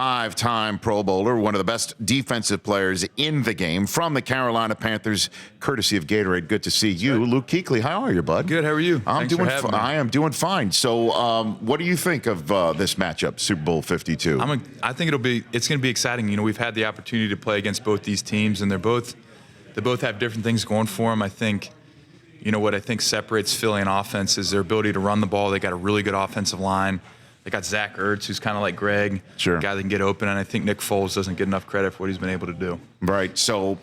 5-time Pro Bowler, one of the best defensive players in the game from the Carolina Panthers, courtesy of Gatorade. Good to see you. Luke Kuechly, how are you, bud? Good, how are you? I am doing fine. So what do you think of this matchup, Super Bowl 52? I think it's going to be exciting. You know, we've had the opportunity to play against both these teams, and they both have different things going for them. I think, you know, what I think separates Philly on offense is their ability to run the ball. They got a really good offensive line. They got Zach Ertz, who's kind of like Greg, sure, a guy that can get open, and I think Nick Foles doesn't get enough credit for what he's been able to do. Right. So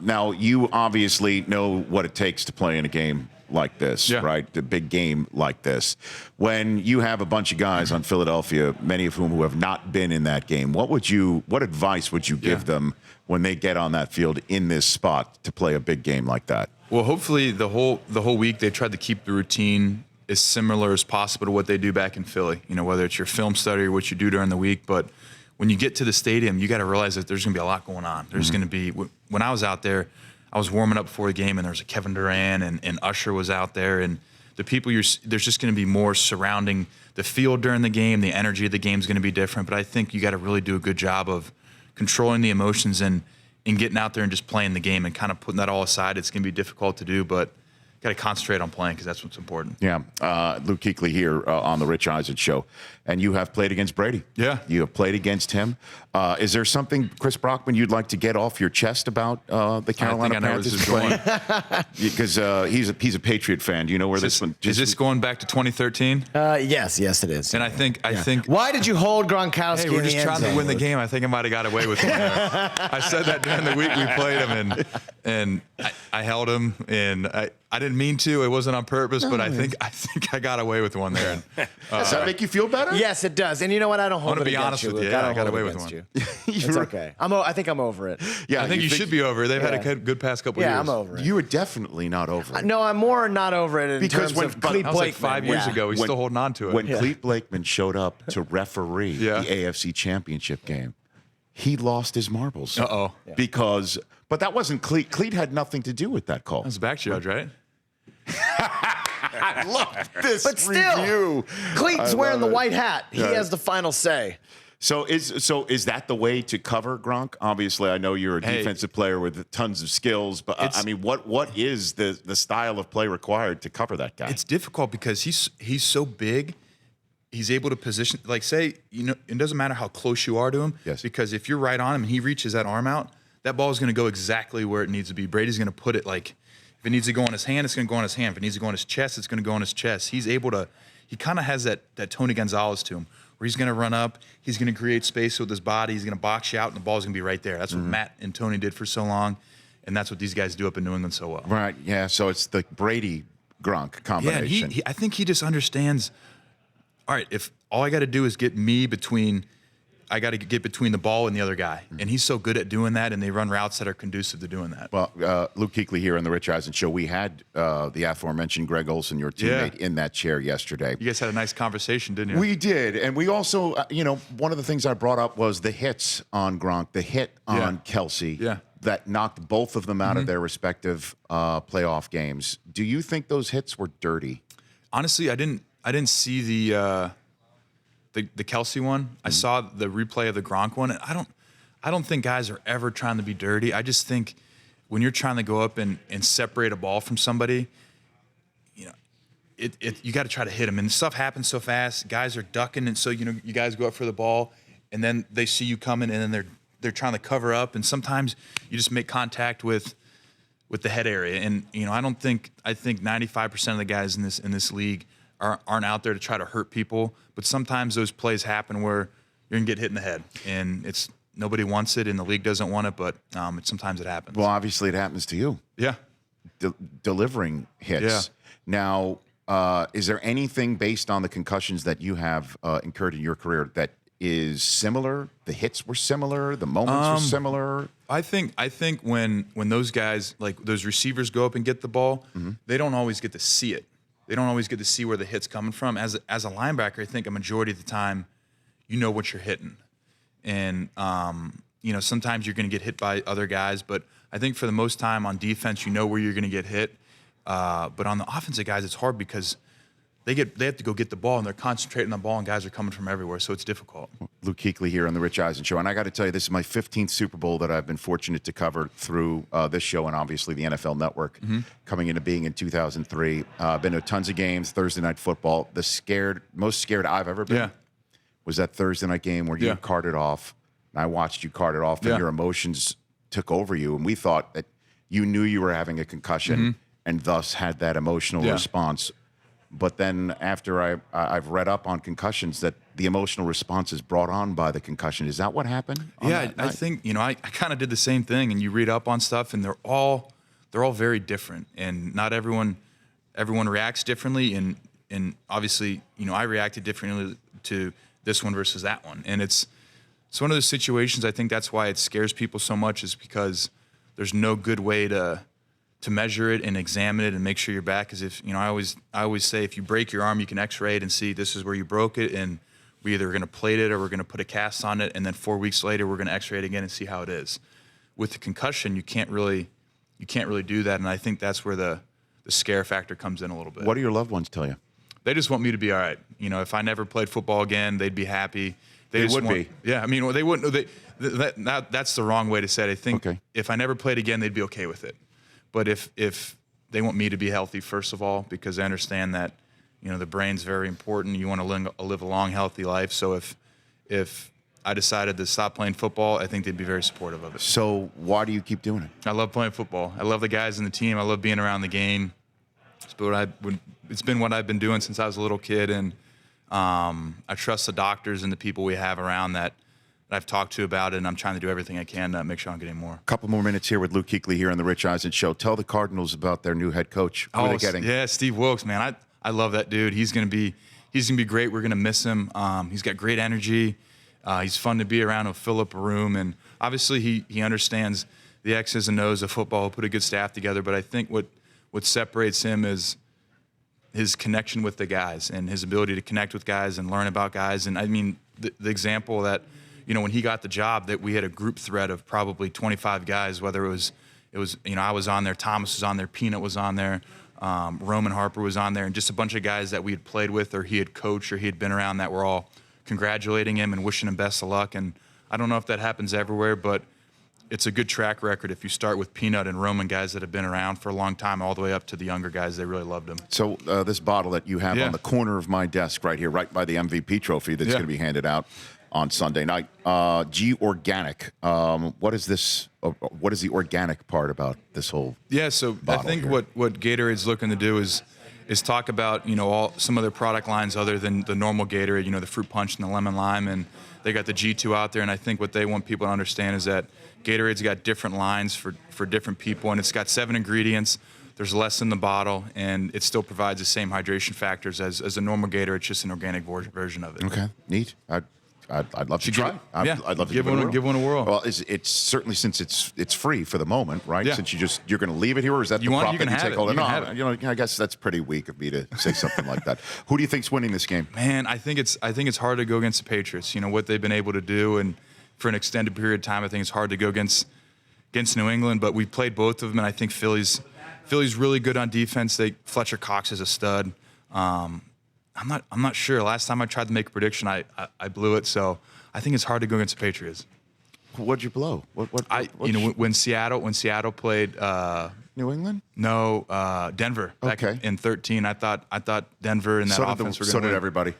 now you obviously know what it takes to play in a game like this, yeah, right? The big game like this. When you have a bunch of guys on Philadelphia, many of whom have not been in that game, what advice would you give them when they get on that field in this spot to play a big game like that? Well, hopefully the whole week they tried to keep the routine as similar as possible to what they do back in Philly. You know, whether it's your film study or what you do during the week, but when you get to the stadium, you got to realize that there's going to be a lot going on. There's going to be, when I was out there, I was warming up before the game, and there was a Kevin Durant and Usher was out there, and the people there's just going to be more surrounding the field during the game. The energy of the game is going to be different, but I think you got to really do a good job of controlling the emotions and getting out there and just playing the game and kind of putting that all aside. It's going to be difficult to do, but got to concentrate on playing because that's what's important. Yeah. Luke Kuechly here on the Rich Eisen Show. And you have played against Brady. Yeah. You have played against him. Is there something, Chris Brockman, you'd like to get off your chest about the Carolina Panthers? Because he's a Patriot fan. Do you know where this one is? This going back to 2013? Yes, it is. And I think. Why did you hold Gronkowski? Hey, we're just trying to win the game. I think I might have got away with one there. I said that during the week we played him, and I held him, and I didn't mean to. It wasn't on purpose, but I think I got away with one there. Does that make you feel better? Yes, it does. And you know what? I don't hold it against you. I want to be honest with you. I got away with one. It's okay. I think I'm over it. Yeah, I think you should be over it. They've had a good past couple years. Yeah, I'm over it. You were definitely not over it. No, I'm more not over it because terms of Clete Blakeman. That was like 5 years ago. He's still holding on to it. When Clete Blakeman showed up to referee the AFC Championship game, he lost his marbles. Because, but that wasn't Clete. Clete had nothing to do with that call. That was back judge, right? I love this but still, review. Clete's wearing the white hat. He has the final say. So is that the way to cover Gronk? Obviously, I know you're a defensive player with tons of skills, but I mean, what is the style of play required to cover that guy? It's difficult because he's so big. He's able to position, like, say, you know, it doesn't matter how close you are to him. Yes. Because if you're right on him and he reaches that arm out, that ball is going to go exactly where it needs to be. Brady's going to put it like, if it needs to go on his hand, it's going to go on his hand. If it needs to go on his chest, it's going to go on his chest. He's able to, he kind of has that Tony Gonzalez to him, where he's going to run up, he's going to create space with his body, he's going to box you out, and the ball's going to be right there. That's what Matt and Tony did for so long, and that's what these guys do up in New England so well. Right, yeah, so it's the Brady-Gronk combination. Yeah, I think he just understands, all right, if all I got to do is get me between, I got to get between the ball and the other guy. And he's so good at doing that, and they run routes that are conducive to doing that. Well, Luke Kuechly here on the Rich Eisen Show. We had the aforementioned Greg Olsen, your teammate, in that chair yesterday. You guys had a nice conversation, didn't you? We did. And we also, you know, one of the things I brought up was the hits on Gronk, the hit on Kelsey. Yeah. That knocked both of them out of their respective playoff games. Do you think those hits were dirty? Honestly, I didn't see the Kelsey one. I saw the replay of the Gronk one, and I don't think guys are ever trying to be dirty. I just think when you're trying to go up and separate a ball from somebody, you know, you got to try to hit them. And stuff happens so fast. Guys are ducking, and so, you know, you guys go up for the ball, and then they see you coming, and then they're trying to cover up, and sometimes you just make contact with the head area. And, you know, I think 95% of the guys in this league aren't out there to try to hurt people, but sometimes those plays happen where you're gonna get hit in the head, and nobody wants it, and the league doesn't want it, but sometimes it happens. Well, obviously it happens to you. Yeah. Delivering hits. Yeah. Now, is there anything based on the concussions that you have incurred in your career that is similar? The hits were similar, the moments were similar. I think when those guys, like those receivers, go up and get the ball, they don't always get to see it. They don't always get to see where the hit's coming from. As a linebacker, I think a majority of the time, you know what you're hitting. And, you know, sometimes you're going to get hit by other guys, but I think for the most time on defense, you know where you're going to get hit. But on the offensive guys, it's hard because they have to go get the ball, and they're concentrating on the ball, and guys are coming from everywhere, so it's difficult. Luke Kuechly here on the Rich Eisen Show, and I got to tell you, this is my 15th Super Bowl that I've been fortunate to cover through this show and obviously the NFL Network, coming into being in 2003. I've been to tons of games, Thursday night football. The most scared I've ever been was that Thursday night game where you carted off, and I watched you cart it off, and your emotions took over you, and we thought that you knew you were having a concussion and thus had that emotional response. But then after I've read up on concussions, that the emotional response is brought on by the concussion. Is that what happened? Yeah, I think, I kind of did the same thing, and you read up on stuff, and they're all very different, and not everyone reacts differently, and obviously, I reacted differently to this one versus that one, and it's one of those situations. I think that's why it scares people so much, is because there's no good way to measure it and examine it and make sure you're back. Because if I always say, if you break your arm, you can X-ray it and see this is where you broke it, and we either are going to plate it or we're going to put a cast on it, and then 4 weeks later we're going to X-ray it again and see how it is. With the concussion, you can't really do that, and I think that's where the scare factor comes in a little bit. What do your loved ones tell you? They just want me to be all right. If I never played football again, they'd be happy. They would be. Yeah, they wouldn't. That's the wrong way to say it. I think if I never played again, they'd be okay with it. But if they want me to be healthy, first of all, because they understand that, the brain's very important. You want to live a long, healthy life. So if I decided to stop playing football, I think they'd be very supportive of it. So why do you keep doing it? I love playing football. I love the guys in the team. I love being around the game. It's been what I've been doing since I was a little kid, and I trust the doctors and the people we have around that I've talked to about it, and I'm trying to do everything I can to make sure I'm getting more. A couple more minutes here with Luke Kuechly here on the Rich Eisen Show. Tell the Cardinals about their new head coach. Who are they getting? Yeah, Steve Wilkes, man. I love that dude. He's gonna be great. We're gonna miss him. He's got great energy. He's fun to be around. He'll fill up a room, and obviously he understands the X's and O's of football. He'll put a good staff together. But I think what separates him is his connection with the guys and his ability to connect with guys and learn about guys. And I mean, the example that, when he got the job, that we had a group thread of probably 25 guys, whether it was, I was on there, Thomas was on there, Peanut was on there, Roman Harper was on there, and just a bunch of guys that we had played with or he had coached or he had been around that were all congratulating him and wishing him best of luck. And I don't know if that happens everywhere, but it's a good track record if you start with Peanut and Roman, guys that have been around for a long time, all the way up to the younger guys. They really loved him. So this bottle that you have on the corner of my desk right here, right by the MVP trophy that's going to be handed out on Sunday night, G Organic. What is this? What is the organic part about this whole so I think here? what Gatorade's looking to do is talk about, some of their product lines other than the normal Gatorade, the fruit punch and the lemon lime, and they got the G2 out there. And I think what they want people to understand is that Gatorade's got different lines for different people, and it's got 7 ingredients. There's less in the bottle, and it still provides the same hydration factors as a normal Gatorade. It's just an organic version of it. Okay, neat. I'd love to try. I'd love to give one a whirl. Well, it's certainly, since it's free for the moment, right? Yeah. Since you're going to leave it here, or is that the prop that you take hold of? No, I guess that's pretty weak of me to say something like that. Who do you think's winning this game? Man, I think it's hard to go against the Patriots. What they've been able to do, and for an extended period of time, I think it's hard to go against New England. But we played both of them, and I think Philly's really good on defense. Fletcher Cox is a stud. I'm not sure. Last time I tried to make a prediction, I blew it. So I think it's hard to go against the Patriots. What'd you blow? When Seattle played New England? No, Denver back in 2013. I thought Denver and that offense were going to win. So did everybody.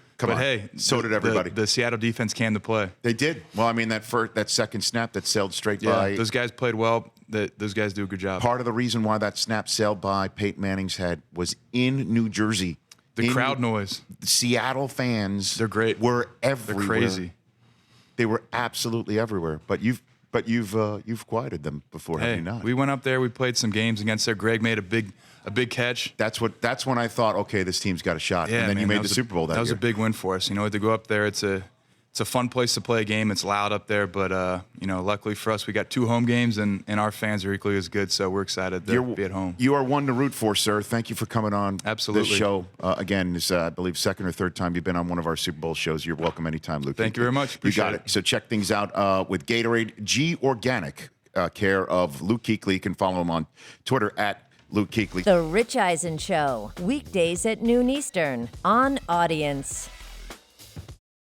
So did everybody. The Seattle defense came to play. They did. Well, I mean, that second snap that sailed straight by. Those guys played well. Those guys do a good job. Part of the reason why that snap sailed by Peyton Manning's head was in New Jersey. The crowd noise. Seattle fans. They're great. Were everywhere. They're crazy. They were absolutely everywhere. But you've quieted them before, have you not? We went up there. We played some games against there. Greg made a big catch. That's when I thought, okay, this team's got a shot. Yeah, and then you made the Super Bowl that year. That was a big win for us. To go up there, it's a fun place to play a game. It's loud up there, but luckily for us, we got 2 home games, and our fans are equally as good. So we're excited to be at home. You are one to root for, sir. Thank you for coming on. Absolutely. This show again is, I believe, second or third time you've been on one of our Super Bowl shows. You're welcome anytime, Luke. Thank you very much. Appreciate you got it. So check things out with Gatorade G Organic, care of Luke Kuechly. You can follow him on Twitter at Luke Kuechly. The Rich Eisen Show, weekdays at noon Eastern on Audience.